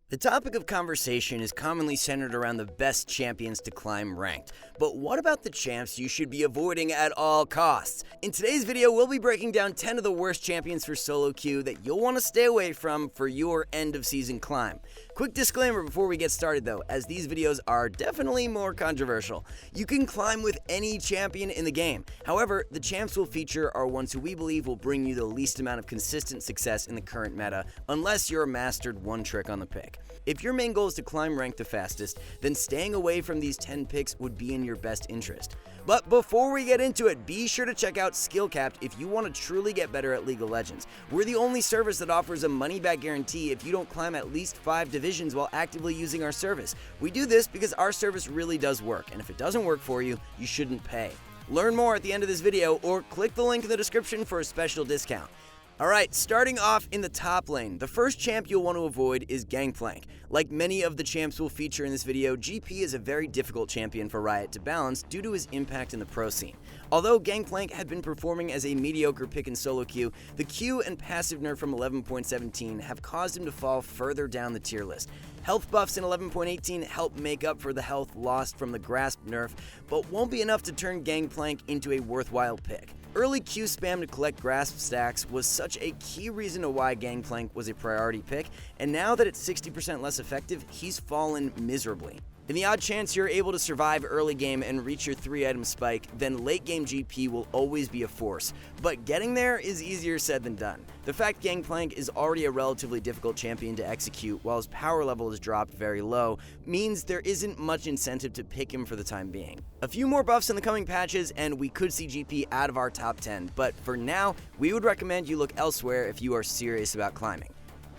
The topic of conversation is commonly centered around the best champions to climb ranked, but what about the champs you should be avoiding at all costs? In today's video, we'll be breaking down 10 of the worst champions for solo queue that you'll want to stay away from for your end of season climb. Quick disclaimer before we get started though, as these videos are definitely more controversial. You can climb with any champion in the game. However, the champs we'll feature are ones who we believe will bring you the least amount of consistent success in the current meta, unless you're mastered one trick on the pick. If your main goal is to climb rank the fastest, then staying away from these 10 picks would be in your best interest. But before we get into it, be sure to check out SkillCapped if you want to truly get better at League of Legends. We're the only service that offers a money-back guarantee if you don't climb at least 5 divisions while actively using our service. We do this because our service really does work, and if it doesn't work for you, you shouldn't pay. Learn more at the end of this video or click the link in the description for a special discount. Alright, starting off in the top lane, the first champ you'll want to avoid is Gangplank. Like many of the champs we'll feature in this video, GP is a very difficult champion for Riot to balance due to his impact in the pro scene. Although Gangplank had been performing as a mediocre pick in solo queue, the Q and passive nerf from 11.17 have caused him to fall further down the tier list. Health buffs in 11.18 help make up for the health lost from the Grasp nerf, but won't be enough to turn Gangplank into a worthwhile pick. Early Q spam to collect Grasp stacks was such a key reason to why Gangplank was a priority pick, and now that it's 60% less effective, he's fallen miserably. In the odd chance you're able to survive early game and reach your 3-item spike, then late game GP will always be a force, but getting there is easier said than done. The fact Gangplank is already a relatively difficult champion to execute while his power level is dropped very low means there isn't much incentive to pick him for the time being. A few more buffs in the coming patches and we could see GP out of our top 10, but for now, we would recommend you look elsewhere if you are serious about climbing.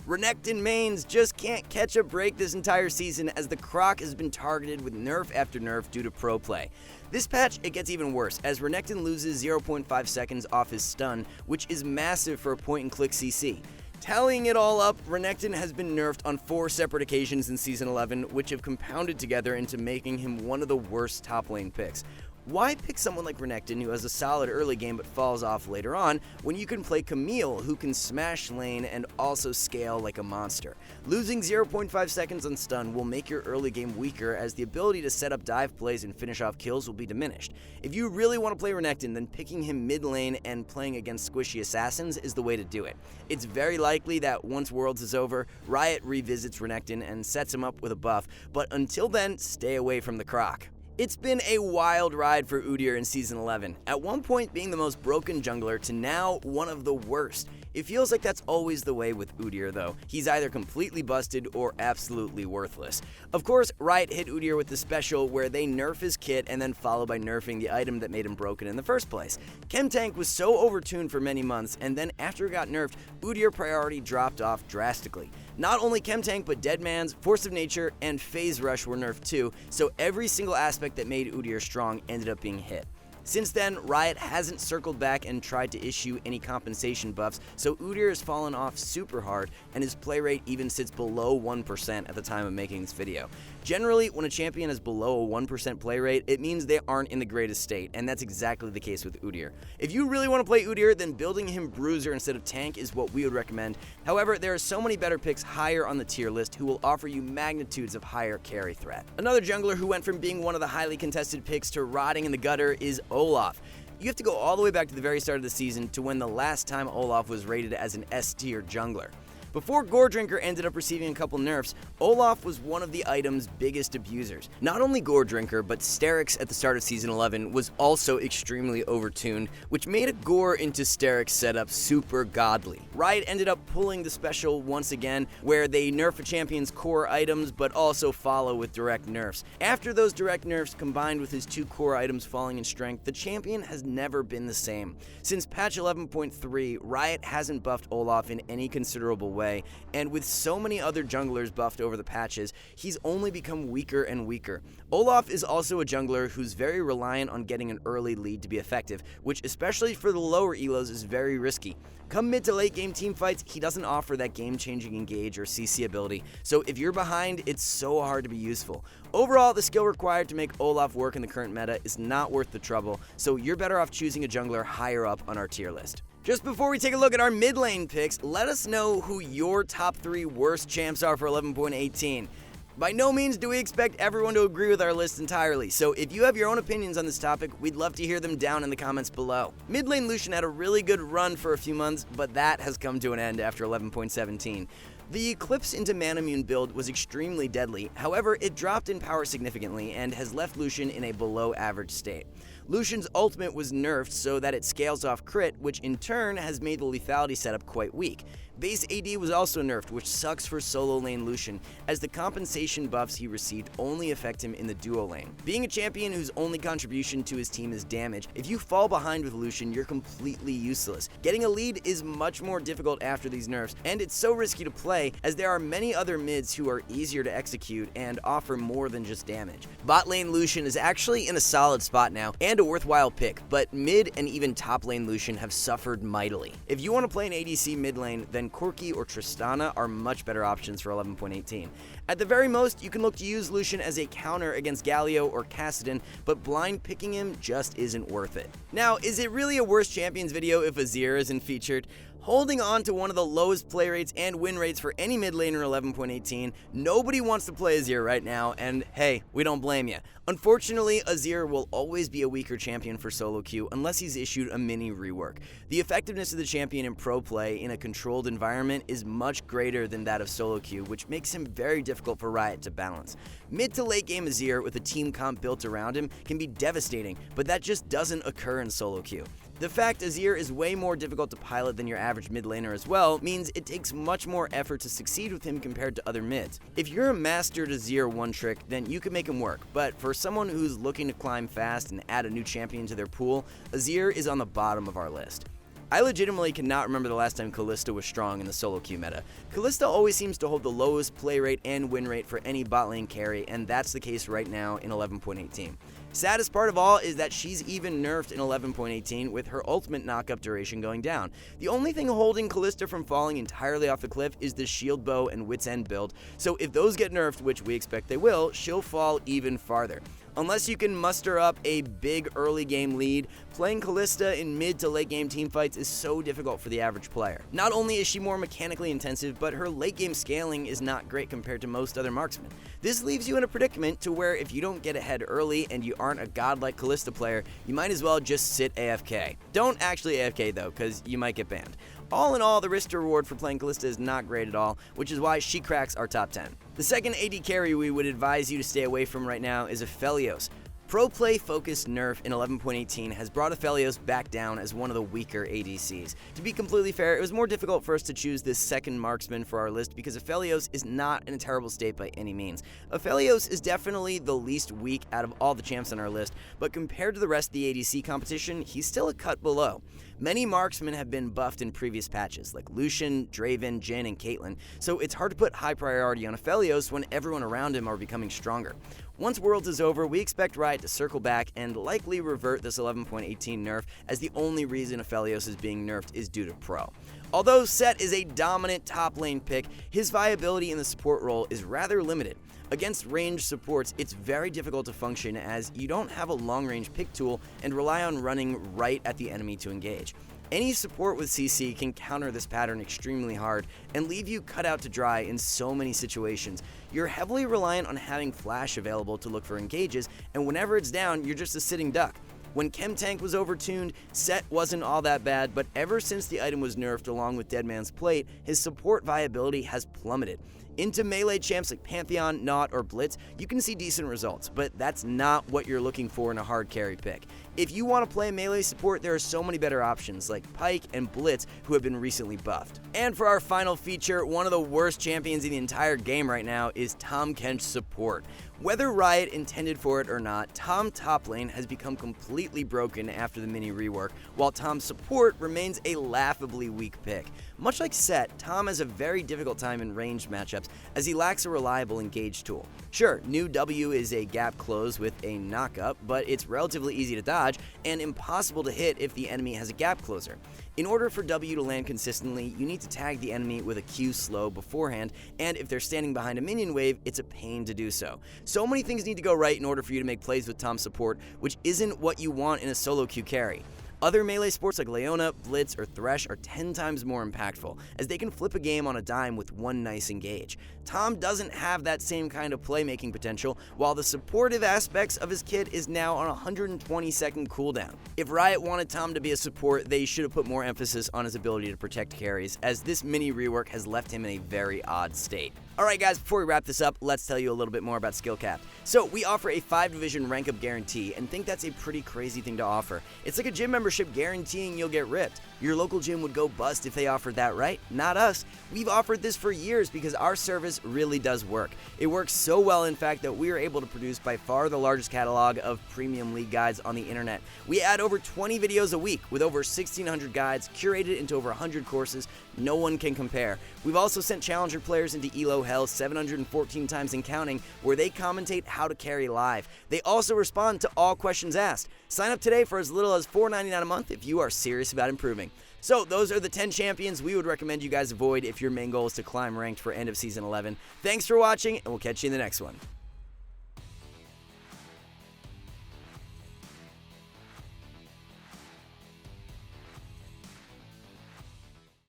Renekton mains just can't catch a break this entire season as the Croc has been targeted with nerf after nerf due to pro play. This patch, it gets even worse as Renekton loses 0.5 seconds off his stun, which is massive for a point-and-click CC. Tallying it all up, Renekton has been nerfed on 4 separate occasions in Season 11, which have compounded together into making him one of the worst top lane picks. Why pick someone like Renekton who has a solid early game but falls off later on when you can play Camille who can smash lane and also scale like a monster? Losing 0.5 seconds on stun will make your early game weaker as the ability to set up dive plays and finish off kills will be diminished. If you really want to play Renekton, then picking him mid lane and playing against squishy assassins is the way to do it. It's very likely that once Worlds is over, Riot revisits Renekton and sets him up with a buff, but until then, stay away from the Croc. It's been a wild ride for Udyr in Season 11, at one point being the most broken jungler to now one of the worst. It feels like that's always the way with Udyr though. He's either completely busted or absolutely worthless. Of course, Riot hit Udyr with the special where they nerf his kit and then follow by nerfing the item that made him broken in the first place. Chemtank was so overtuned for many months, and then after it got nerfed, Udyr priority dropped off drastically. Not only Chemtank, but Deadman's, Force of Nature, and Phase Rush were nerfed too, so every single aspect that made Udyr strong ended up being hit. Since then, Riot hasn't circled back and tried to issue any compensation buffs, so Udyr has fallen off super hard, and his play rate even sits below 1% at the time of making this video. Generally, when a champion is below a 1% play rate, it means they aren't in the greatest state, and that's exactly the case with Udyr. If you really want to play Udyr, then building him Bruiser instead of Tank is what we would recommend. However, there are so many better picks higher on the tier list who will offer you magnitudes of higher carry threat. Another jungler who went from being one of the highly contested picks to rotting in the gutter is Olaf. You have to go all the way back to the very start of the season to when the last time Olaf was rated as an S tier jungler. Before Gore Drinker ended up receiving a couple nerfs, Olaf was one of the item's biggest abusers. Not only Gore Drinker, but Sterix at the start of Season 11 was also extremely overtuned, which made a Gore into Sterix setup super godly. Riot ended up pulling the special once again, where they nerf a champion's core items, but also follow with direct nerfs. After those direct nerfs combined with his 2 core items falling in strength, the champion has never been the same. Since patch 11.3, Riot hasn't buffed Olaf in any considerable way, and with so many other junglers buffed over the patches, he's only become weaker and weaker. Olaf is also a jungler who's very reliant on getting an early lead to be effective, which especially for the lower elos is very risky. Come mid to late game teamfights, he doesn't offer that game-changing engage or CC ability, so if you're behind, it's so hard to be useful. Overall, the skill required to make Olaf work in the current meta is not worth the trouble, so you're better off choosing a jungler higher up on our tier list. Just before we take a look at our mid lane picks, let us know who your top 3 worst champs are for 11.18. By no means do we expect everyone to agree with our list entirely, so if you have your own opinions on this topic, we'd love to hear them down in the comments below. Mid lane Lucian had a really good run for a few months, but that has come to an end after 11.17. The Eclipse into Manamune build was extremely deadly, however it dropped in power significantly and has left Lucian in a below average state. Lucian's ultimate was nerfed so that it scales off crit, which in turn has made the lethality setup quite weak. Base AD was also nerfed, which sucks for solo lane Lucian, as the compensation buffs he received only affect him in the duo lane. Being a champion whose only contribution to his team is damage, if you fall behind with Lucian, you're completely useless. Getting a lead is much more difficult after these nerfs, and it's so risky to play as there are many other mids who are easier to execute and offer more than just damage. Bot lane Lucian is actually in a solid spot now, and a worthwhile pick, but mid and even top lane Lucian have suffered mightily. If you want to play an ADC mid lane, then Corki or Tristana are much better options for 11.18. At the very most, you can look to use Lucian as a counter against Galio or Kassadin, but blind picking him just isn't worth it. Now, is it really a worst champions video if Azir isn't featured? Holding on to one of the lowest play rates and win rates for any mid laner 11.18, nobody wants to play Azir right now, and hey, we don't blame you. Unfortunately, Azir will always be a weaker champion for solo queue unless he's issued a mini rework. The effectiveness of the champion in pro play in a controlled environment is much greater than that of solo queue, which makes him very difficult for Riot to balance. Mid to late game Azir with a team comp built around him can be devastating, but that just doesn't occur in solo queue. The fact Azir is way more difficult to pilot than your average mid laner as well means it takes much more effort to succeed with him compared to other mids. If you're a mastered Azir one trick, then you can make him work, but for someone who's looking to climb fast and add a new champion to their pool, Azir is on the bottom of our list. I legitimately cannot remember the last time Kalista was strong in the solo queue meta. Kalista always seems to hold the lowest play rate and win rate for any bot lane carry, and that's the case right now in 11.18. Saddest part of all is that she's even nerfed in 11.18 with her ultimate knockup duration going down. The only thing holding Kalista from falling entirely off the cliff is the shield bow and wit's end build, so if those get nerfed, which we expect they will, she'll fall even farther. Unless you can muster up a big early game lead, playing Kalista in mid to late game teamfights is so difficult for the average player. Not only is she more mechanically intensive, but her late game scaling is not great compared to most other marksmen. This leaves you in a predicament to where if you don't get ahead early and you aren't a godlike Kalista player, you might as well just sit AFK. Don't actually AFK though, because you might get banned. All in all, the risk to reward for playing Kalista is not great at all, which is why she cracks our top 10. The second AD carry we would advise you to stay away from right now is Aphelios. Pro play focused nerf in 11.18 has brought Aphelios back down as one of the weaker ADCs. To be completely fair, it was more difficult for us to choose this second marksman for our list because Aphelios is not in a terrible state by any means. Aphelios is definitely the least weak out of all the champs on our list, but compared to the rest of the ADC competition, he's still a cut below. Many marksmen have been buffed in previous patches, like Lucian, Draven, Jhin, and Caitlyn, so it's hard to put high priority on Aphelios when everyone around him are becoming stronger. Once Worlds is over, we expect Riot to circle back and likely revert this 11.18 nerf, as the only reason Aphelios is being nerfed is due to pro. Although Set is a dominant top lane pick, his viability in the support role is rather limited. Against ranged supports, it's very difficult to function as you don't have a long-range pick tool and rely on running right at the enemy to engage. Any support with CC can counter this pattern extremely hard and leave you cut out to dry in so many situations. You're heavily reliant on having flash available to look for engages, and whenever it's down, you're just a sitting duck. When Chem Tank was overtuned, Set wasn't all that bad, but ever since the item was nerfed along with Deadman's Plate, his support viability has plummeted. Into melee champs like Pantheon, Naut, or Blitz, you can see decent results, but that's not what you're looking for in a hard carry pick. If you want to play melee support, there are so many better options like Pyke and Blitz who have been recently buffed. And for our final feature, one of the worst champions in the entire game right now is Tahm Kench support. Whether Riot intended for it or not, Tahm top lane has become completely broken after the mini rework, while Tahm support remains a laughably weak pick. Much like Set, Tahm has a very difficult time in ranged matchups as he lacks a reliable engage tool. Sure, new W is a gap close with a knockup, but it's relatively easy to dodge and impossible to hit if the enemy has a gap closer. In order for W to land consistently, you need to tag the enemy with a Q slow beforehand, and if they're standing behind a minion wave, it's a pain to do so. So many things need to go right in order for you to make plays with Tahm support, which isn't what you want in a solo queue carry. Other melee sports like Leona, Blitz, or Thresh are 10 times more impactful, as they can flip a game on a dime with one nice engage. Tom doesn't have that same kind of playmaking potential, while the supportive aspects of his kit is now on a 120-second cooldown. If Riot wanted Tom to be a support, they should have put more emphasis on his ability to protect carries, as this mini rework has left him in a very odd state. Alright guys, before we wrap this up, let's tell you a little bit more about SkillCapped. So, we offer a 5-division rank up guarantee, and think that's a pretty crazy thing to offer. It's like a gym membership guaranteeing you'll get ripped. Your local gym would go bust if they offered that, right? Not us. We've offered this for years because our service really does work. It works so well, in fact, that we are able to produce by far the largest catalog of premium league guides on the internet. We add over 20 videos a week with over 1,600 guides curated into over 100 courses. No one can compare. We've also sent challenger players into ELO hell 714 times and counting, where they commentate how to carry live. They also respond to all questions asked. Sign up today for as little as $4.99 a month if you are serious about improving. So those are the 10 champions we would recommend you guys avoid if your main goal is to climb ranked for end of season 11. Thanks for watching, and we'll catch you in the next one.